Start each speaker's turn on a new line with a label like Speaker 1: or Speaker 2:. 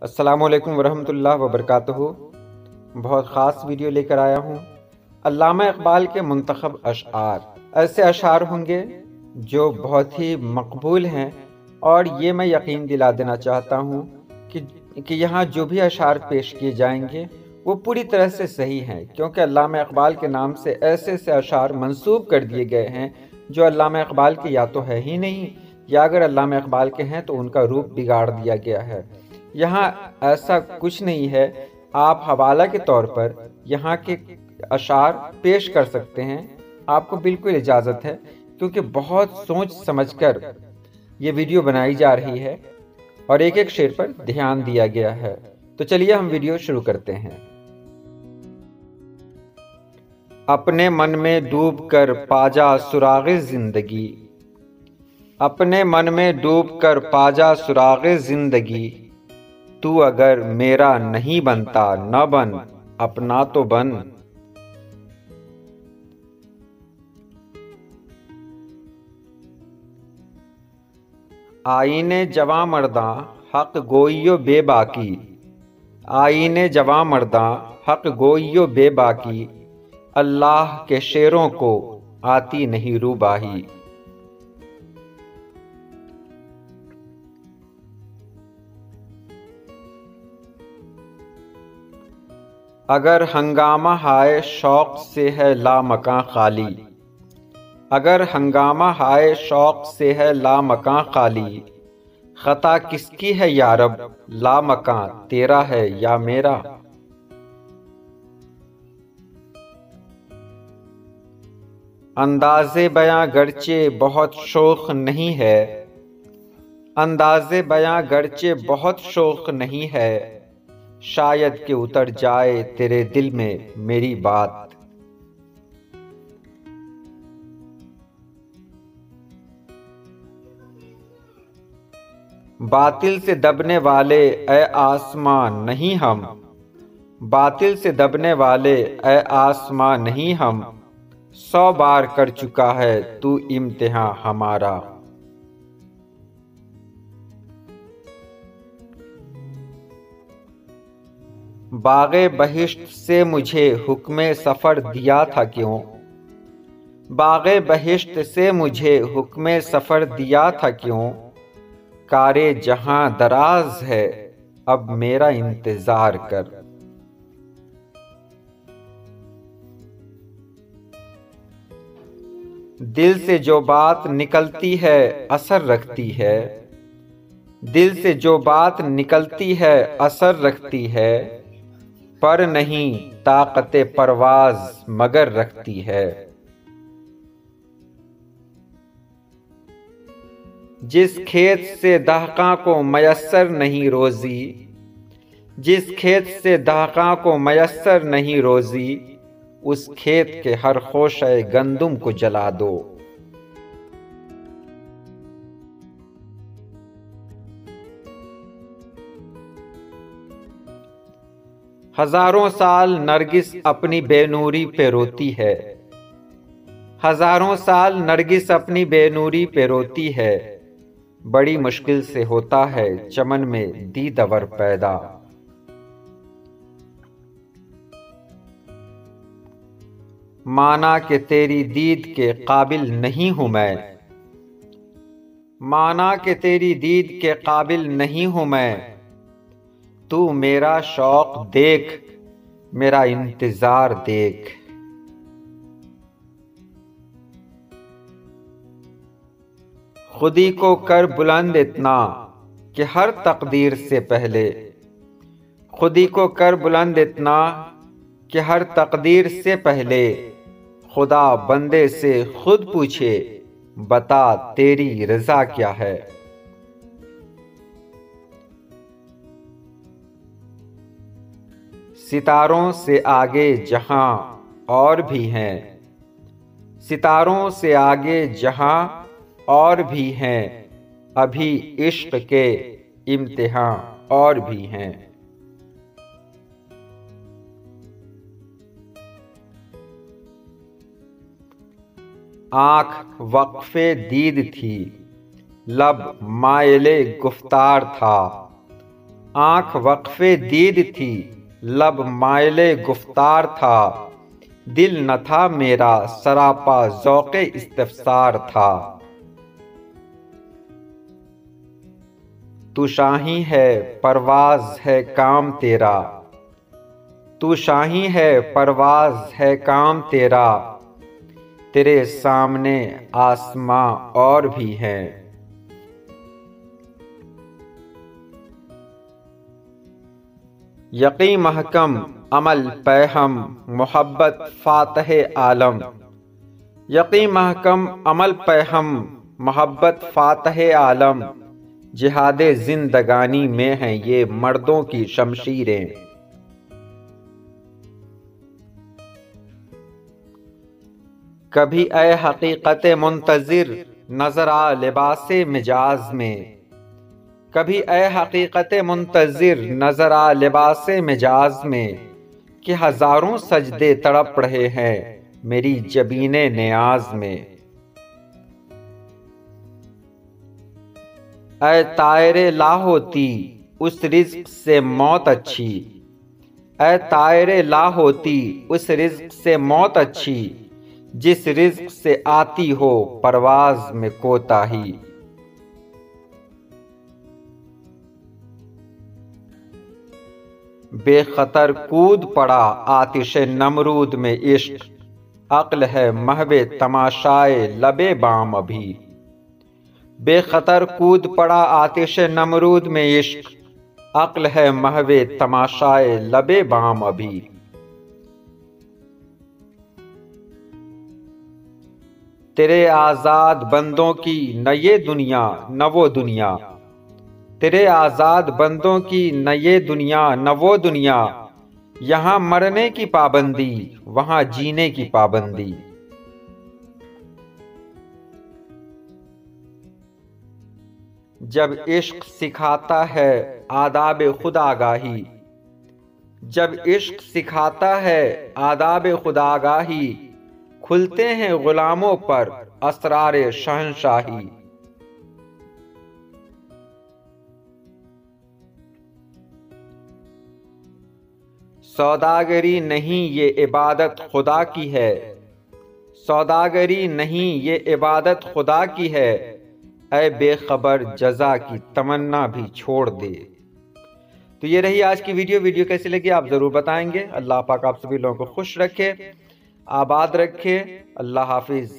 Speaker 1: अस्सलामुअलैकुम वरहमतुल्लाह वबरकातुहू। बहुत ख़ास वीडियो लेकर आया हूँ। अल्लामा इक़बाल के मुंतखब अशआर, ऐसे अशआर होंगे जो बहुत ही मकबूल हैं, और ये मैं यकीन दिला देना चाहता हूँ कि यहाँ जो भी अशआर पेश किए जाएंगे वो पूरी तरह से सही हैं, क्योंकि अल्लामा इक़बाल के नाम से ऐसे ऐसे अशआर मंसूब कर दिए गए हैं जो अल्लामा इक़बाल के या तो है ही नहीं, या अगर अल्लामा इक़बाल के हैं तो उनका रूप बिगाड़ दिया गया है। यहाँ ऐसा कुछ नहीं है। आप हवाला के तौर पर यहाँ के अशार पेश कर सकते हैं, आपको बिल्कुल इजाज़त है, क्योंकि बहुत सोच समझकर ये वीडियो बनाई जा रही है और एक एक शेर पर ध्यान दिया गया है। तो चलिए हम वीडियो शुरू करते हैं। अपने मन में डूब कर पाजा सुराग़े ज़िंदगी, अपने मन में डूब कर पाजा सुराग़े ज़िंदगी, तू अगर मेरा नहीं बनता न बन, अपना तो बन। आईने जवां मर्दां हक गोइयो बेबाकी, आईने जवां मर्दां हक गोइयो बेबाकी, अल्लाह के शेरों को आती नहीं रूबाही। अगर हंगामा हाय शौक से है लामकां खाली, अगर हंगामा हाय शौक से है लामकां खाली, खता किसकी है यारब लामकां तेरा है या मेरा। अंदाज़े बयां गर्चे बहुत शौक नहीं है, अंदाज़े बयां गर्चे बहुत शौक नहीं है, शायद कि उतर जाए तेरे दिल में मेरी बात। बातिल से दबने वाले ए आसमां नहीं हम, बातिल से दबने वाले ए आसमां नहीं हम, 100 बार कर चुका है तू इम्तिहान हमारा। बाग़े बहिश्त से मुझे हुक्मे सफ़र दिया था क्यों, बाग़े बहिश्त से मुझे हुक्मे सफ़र दिया था क्यों, कारे जहां दराज है अब मेरा इंतज़ार कर। दिल से जो बात निकलती है असर रखती है, दिल से जो बात निकलती है असर रखती है, पर नहीं ताकते परवाज मगर रखती है। जिस खेत से दहकां को मयस्सर नहीं रोजी, जिस खेत से दहकां को मयस्सर नहीं रोजी, उस खेत के हर खोशे गंदुम को जला दो। हजारों साल नरगिस अपनी बेनूरी पे रोती है, हजारों साल नरगिस अपनी बेनूरी पे रोती है, बड़ी मुश्किल से होता है चमन में दीदवर पैदा। माना कि तेरी दीद के काबिल नहीं हूं मैं, माना कि तेरी दीद के काबिल नहीं हूं मैं, तू मेरा शौक देख मेरा इंतजार देख। खुदी को कर बुलंद इतना कि हर तकदीर से पहले, खुदी को कर बुलंद इतना कि हर तकदीर से पहले, खुदा बंदे से खुद पूछे बता तेरी रजा क्या है। सितारों से आगे जहां और भी हैं, सितारों से आगे जहां और भी हैं, अभी इश्क के इम्तिहान और भी हैं। आँख वक्फे दीद थी, लब मायले गुफ्तार था, आँख वक्फे दीद थी, लब मायले गुफ्तार था, दिल न था मेरा सरापा ज़ौक़े इस्तिफ़सार था। तू शाही है परवाज़ है काम तेरा, तू शाही है परवाज़ है काम तेरा, तेरे सामने आसमां और भी हैं। यक़ीन महकम अमल पैहम मोहब्बत फ़ातह आलम। यक़ीन महकम अमल पैहम मोहब्बत फ़ातह आलम, जिहादे ज़िंदगानी में हैं ये मर्दों की शमशीरें। कभी ए हकीकत मुंतज़िर नज़र आ लिबासे मिजाज में, कभी ए हकीकत मुंतज़िर नज़र आ लिबासे मिजाज में, कि हज़ारों सजदे तड़प रहे हैं मेरी जबीने नियाज में। ऐ तायरे ला होती उस रिज़्क़ से मौत अच्छी, ऐ तायरे ला होती उस रिज़्क़ से मौत अच्छी, जिस रिज़्क़ से आती हो परवाज़ में कोताही। बेखतर कूद पड़ा आतिश नमरूद में इश्क, अक्ल है महवे तमाशाए लबे बाम अभी। बेखतर कूद पड़ा आतिश नमरूद में इश्क, अक्ल है महवे तमाशाए लबे बाम अभी। तेरे आज़ाद बंदों की न ये दुनिया न वो दुनिया, तेरे आज़ाद बंदों की न ये दुनिया न वो दुनिया, यहाँ मरने की पाबंदी वहाँ जीने की पाबंदी। जब इश्क सिखाता है आदाब खुद आगाही, जब इश्क सिखाता है आदाब खुद आगाही, खुलते हैं गुलामों पर असरारे शहंशाही। सौदागरी नहीं ये इबादत खुदा की है, सौदागरी नहीं ये इबादत खुदा की है, ऐ बेखबर जज़ा की तमन्ना भी छोड़ दे। तो ये रही आज की वीडियो कैसी लगी आप ज़रूर बताएंगे। अल्लाह पाक आप सभी लोगों को खुश रखे, आबाद रखे। अल्लाह हाफिज़।